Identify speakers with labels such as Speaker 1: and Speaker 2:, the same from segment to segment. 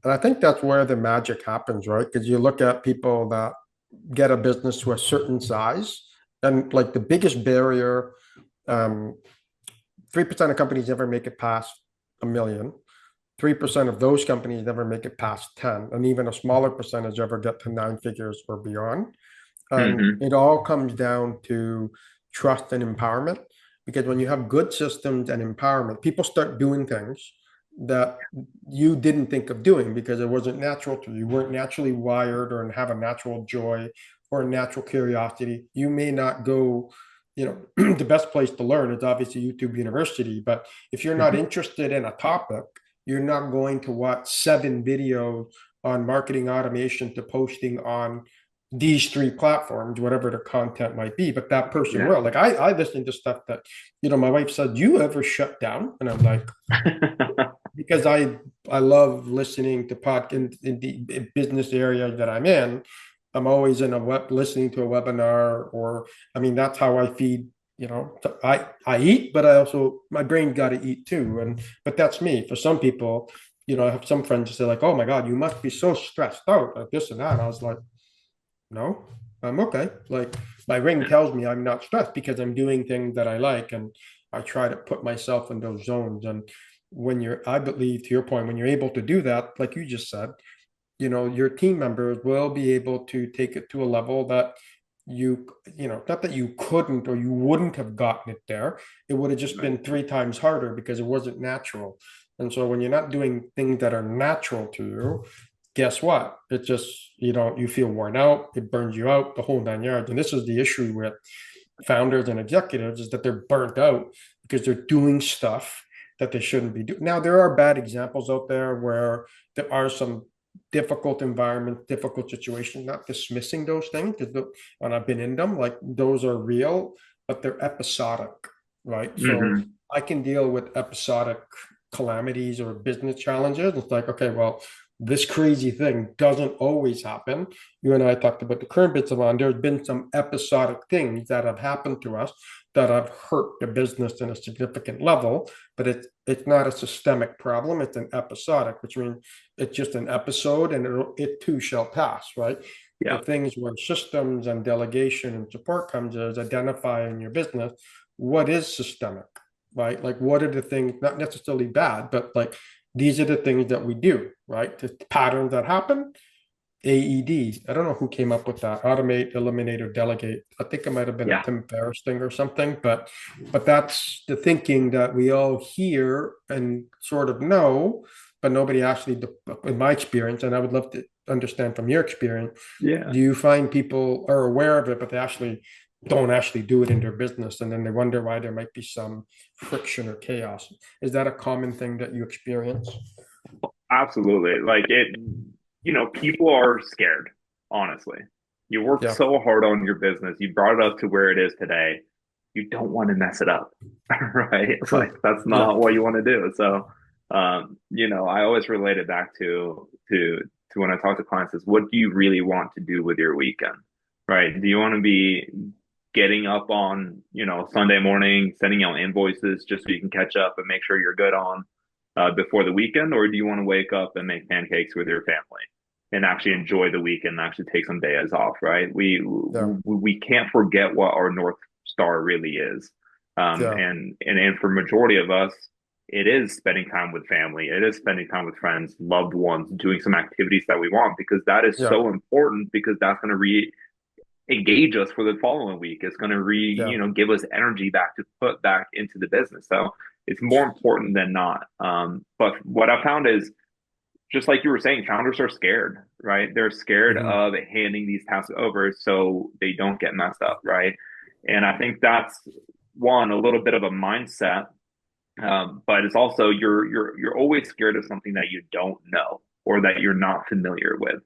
Speaker 1: And I think that's where the magic happens, right? Because you look at people that get a business to a certain size, and like the biggest barrier, um, 3% of companies never make it past a million. 3% of those companies never make it past 10, and even a smaller percentage ever get to nine figures or beyond. And
Speaker 2: Hmm.
Speaker 1: it all comes down to trust and empowerment. Because when you have good systems and empowerment, people start doing things that you didn't think of doing because it wasn't natural to you. You weren't naturally wired or have a natural joy or a natural curiosity. You may not go, the best place to learn is obviously YouTube University. But if you're not interested in a topic, you're not going to watch 7 videos on marketing automation to posting on these 3 platforms, whatever the content might be, but that person
Speaker 2: Yeah.
Speaker 1: will. Like I listen to stuff that, my wife said, "You ever shut down?" And I'm like, because I love listening to in the business area that I'm in. I'm always in a web listening to a webinar, or I mean, that's how I feed. I eat, but I also my brain got to eat too. And but that's me. For some people, I have some friends who say like, "Oh my God, you must be so stressed out like this and that." And I was like, no, I'm okay. Like my ring tells me I'm not stressed because I'm doing things that I like, and I try to put myself in those zones. And I believe to your point, when you're able to do that, like you just said, your team members will be able to take it to a level that not that you couldn't or you wouldn't have gotten it there. It would have just
Speaker 2: Right.
Speaker 1: been 3 times harder because it wasn't natural. And so when you're not doing things that are natural to you, guess what? It just, you feel worn out, it burns you out, the whole 9 yards. And this is the issue with founders and executives is that they're burnt out because they're doing stuff that they shouldn't be doing. Now, there are bad examples out there where there are some difficult environments, difficult situations, not dismissing those things because and I've been in them, like those are real, but they're episodic, right? So
Speaker 2: Hmm.
Speaker 1: I can deal with episodic calamities or business challenges. It's like, okay, well, this crazy thing doesn't always happen. You and I talked about the current bits of on. There's been some episodic things that have happened to us that have hurt the business in a significant level, but it's not a systemic problem. It's an episodic, which means it's just an episode, and it too shall pass, right? The
Speaker 2: Yeah.
Speaker 1: things where systems and delegation and support comes is identifying your business what is systemic, right? Like what are the things, not necessarily bad, but like these are the things that we do, right? The patterns that happen. AEDs. I don't know who came up with that. Automate, eliminate, or delegate. I think it might have been a
Speaker 2: Yeah.
Speaker 1: Tim Ferriss thing or something, but that's the thinking that we all hear and sort of know, but nobody actually, in my experience, and I would love to understand from your experience,
Speaker 2: Yeah.
Speaker 1: do you find people are aware of it, but they actually don't actually do it in their business, and then they wonder why there might be some friction or chaos? Is that a common thing that you experience?
Speaker 2: Absolutely. Like people are scared, honestly. You worked
Speaker 1: Yeah,
Speaker 2: so hard on your business. You brought it up to where it is today. You don't want to mess it up, right? Like
Speaker 1: true.
Speaker 2: that's
Speaker 1: Yeah,
Speaker 2: not what you want to do. So, I always relate it back to when I talk to clients is what do you really want to do with your weekend, right? Do you want to be getting up on, Sunday morning, sending out invoices just so you can catch up and make sure you're good on before the weekend, or do you want to wake up and make pancakes with your family and actually enjoy the weekend and actually take some days off, right?
Speaker 1: yeah,
Speaker 2: We can't forget what our North Star really is.
Speaker 1: yeah,
Speaker 2: And for majority of us, it is spending time with family. It is spending time with friends, loved ones, doing some activities that we want because that is
Speaker 1: yeah,
Speaker 2: so important because that's going to engage us for the following week. It's going to
Speaker 1: yeah.
Speaker 2: give us energy back to put back into the business. So it's more important than not. But what I found is just like you were saying, founders are scared, right? They're scared
Speaker 1: Mhm.
Speaker 2: of handing these tasks over so they don't get messed up, right? And I think that's one, a little bit of a mindset. But it's also you're always scared of something that you don't know or that you're not familiar with.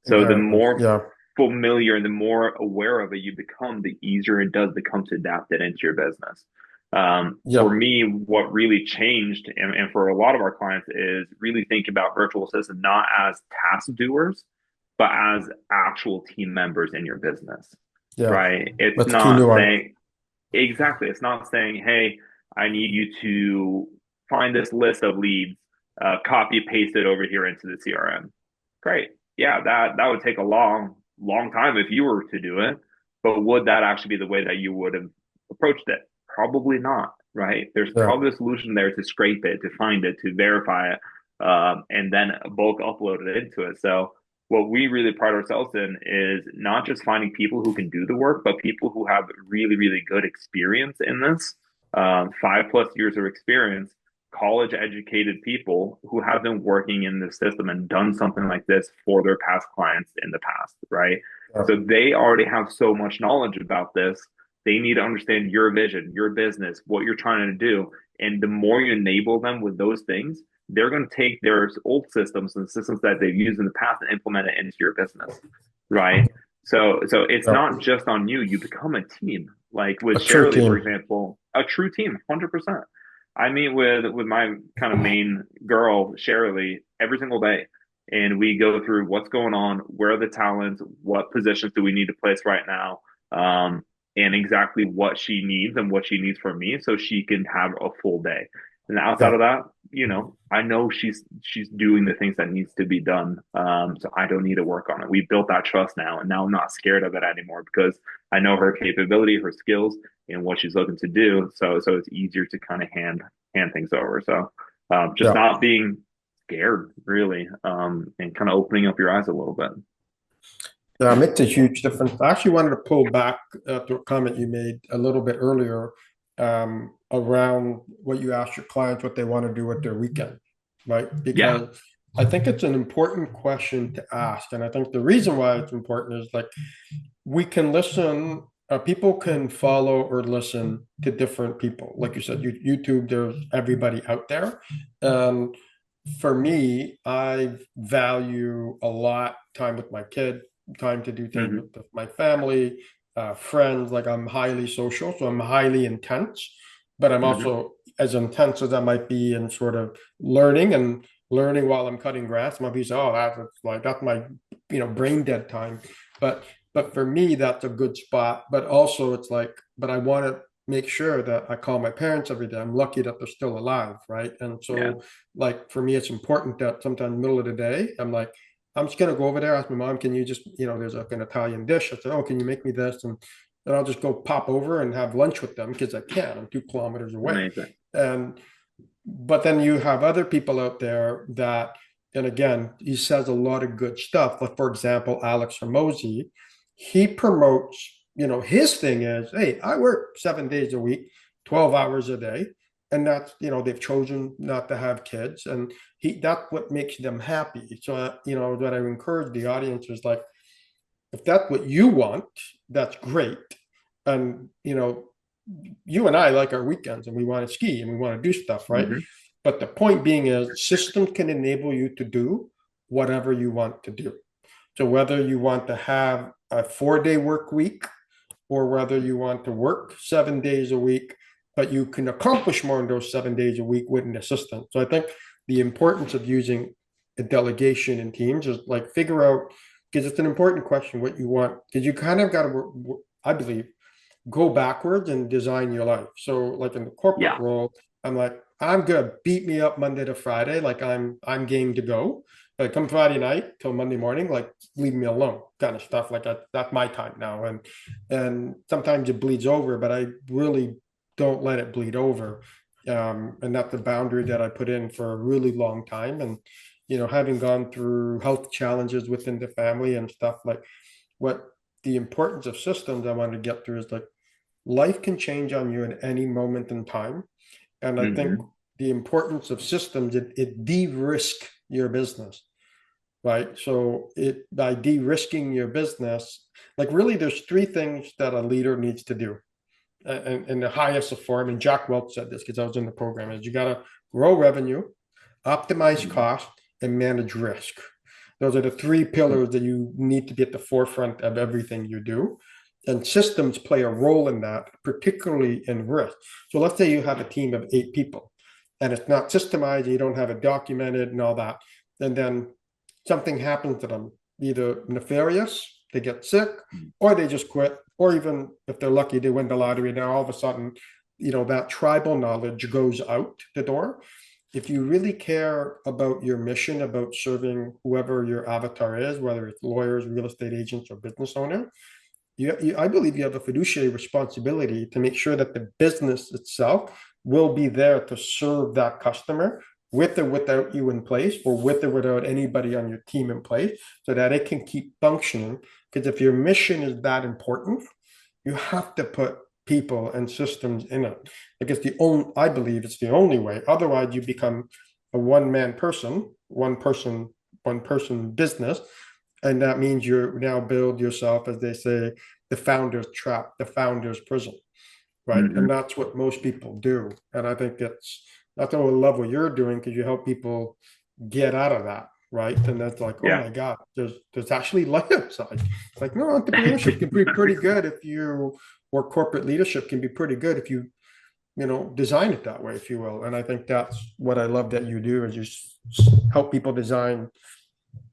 Speaker 2: So the
Speaker 1: Inherently,
Speaker 2: more
Speaker 1: yeah,
Speaker 2: familiar and the more aware of it you become, the easier it does become to adapt it into your business. For
Speaker 1: yeah,
Speaker 2: me, what really changed, and for a lot of our clients, is really think about virtual assistants not as task doers, but as actual team members in your business,
Speaker 1: yeah.
Speaker 2: right? It's
Speaker 1: That's a key
Speaker 2: not
Speaker 1: nuance.
Speaker 2: saying, exactly, it's not saying, hey, I need you to find this list of leads copy paste it over here into the CRM. Great. Yeah, that would take a long time if you were to do it. But would that actually be the way that you would have approached it? Probably not, right? There's
Speaker 1: Yeah.
Speaker 2: probably a solution there to scrape it, to find it, to verify it, and then bulk upload it into it. So what we really pride ourselves in is not just finding people who can do the work, but people who have really good experience in this, 5+ years of experience, college educated people who have been working in the system and done something like this for their past clients in the past, right?
Speaker 1: Yeah.
Speaker 2: So they already have so much knowledge about this. They need to understand your vision, your business, what you're trying to do. And the more you enable them with those things, they're going to take their old systems and systems that they've used in the past and implement it into your business, right? So it's
Speaker 1: Yeah.
Speaker 2: not just on you. You become a team. Like with
Speaker 1: A true
Speaker 2: Shirley, for
Speaker 1: team.
Speaker 2: example, a true team, 100%. I meet with my kind of main girl, Shirley, every single day. And we go through what's going on, where are the talents, what positions do we need to place right now, and exactly what she needs and what she needs from me so she can have a full day. And outside
Speaker 1: Yeah.
Speaker 2: of that, I know she's doing the things that needs to be done. So I don't need to work on it. We built that trust now, and now I'm not scared of it anymore because I know her capability, her skills, and what she's looking to do. So it's easier to kind of hand things over. So just
Speaker 1: Yeah.
Speaker 2: not being scared really, and kind of opening up your eyes a little bit.
Speaker 1: Yeah, it makes a huge difference. I actually wanted to pull back to a comment you made a little bit earlier around what you asked your clients what they want to do with their weekend, right?
Speaker 2: Yeah.
Speaker 1: Because I think it's an important question to ask. And I think the reason why it's important is like we can listen, people can follow or listen to different people. Like you said, YouTube, there's everybody out there. And for me, I value a lot time with my kid, time to do things
Speaker 2: Hmm.
Speaker 1: with my family, friends. Like I'm highly social, so I'm highly intense, but I'm
Speaker 2: Hmm.
Speaker 1: also as intense as I might be in sort of learning and learning while I'm cutting grass. My piece, oh, that's my brain dead time. But but for me, that's a good spot. But also, it's like, but I want to make sure that I call my parents every day. I'm lucky that they're still alive, right? And
Speaker 2: Yeah.
Speaker 1: so, like for me, it's important that sometimes middle of the day, I'm like, I'm just gonna go over there, ask my mom, can you just, there's like an Italian dish. I said, oh, can you make me this? And I'll just go pop over and have lunch with them because I can. I'm 2 kilometers away.
Speaker 2: Amazing.
Speaker 1: And but then you have other people out there that, and again, he says a lot of good stuff. Like for example, Alex Hormozy, he promotes, his thing is, hey, I work 7 days a week, 12 hours a day. And that's, they've chosen not to have kids. And that's what makes them happy. So, what I encourage the audience is like, if that's what you want, that's great. And, you and I like our weekends and we want to ski and we want to do stuff, right?
Speaker 2: Hmm.
Speaker 1: But the point being is systems can enable you to do whatever you want to do. So whether you want to have a 4 day work week or whether you want to work 7 days a week, but you can accomplish more in those 7 days a week with an assistant. So I think the importance of using a delegation in teams is like figure out, because it's an important question what you want, because you kind of got to, I believe, go backwards and design your life. So like in the corporate
Speaker 2: Yeah.
Speaker 1: role, I'm like, I'm good. Beat me up Monday to Friday. Like I'm game to go. But come Friday night till Monday morning, like leave me alone, kind of stuff. Like that's my time now. And sometimes it bleeds over, but I really don't let it bleed over. And that's the boundary that I put in for a really long time. And having gone through health challenges within the family and stuff, like what the importance of systems I want to get through is like life can change on you at any moment in time. And I think
Speaker 2: Hmm.
Speaker 1: the importance of systems, it de-risk your business, right? So it by de-risking your business, like really there's three things that a leader needs to do in the highest of form. And Jack Welch said this because I was in the program, is you got to grow revenue, optimize cost, and manage risk. Those are the three pillars that you need to be at the forefront of everything you do. And systems play a role in that, particularly in risk. So let's say you have a team of 8 people and it's not systemized, you don't have it documented and all that. And then something happens to them, either nefarious, they get sick, or they just quit, or even if they're lucky, they win the lottery. Now all of a sudden, that tribal knowledge goes out the door. if you really care about your mission, about serving whoever your avatar is, whether it's lawyers, real estate agents, or business owner, I believe you have a fiduciary responsibility to make sure that the business itself will be there to serve that customer with or without you in place, or with or without anybody on your team in place, so that it can keep functioning. Because if your mission is that important, you have to put people and systems in it. Because I believe it's the only way. Otherwise, you become a one-man person, one person business, and that means you now build yourself, as they say, the founder's trap, the founder's prison, right?
Speaker 2: Hmm.
Speaker 1: And that's what most people do. And I think that's why I love what you're doing, because you help people get out of that, right? And that's like, oh
Speaker 2: Yeah.
Speaker 1: my God, there's actually light outside. It's like, no, entrepreneurship can be pretty good if you, or corporate leadership can be pretty good if you design it that way, if you will. And I think that's what I love that you do, is you help people design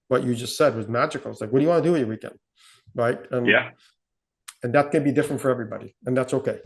Speaker 1: what you just said was magical. It's like, what do you want to do your weekend? Right. And
Speaker 2: Yeah.
Speaker 1: and that can be different for everybody. And that's okay.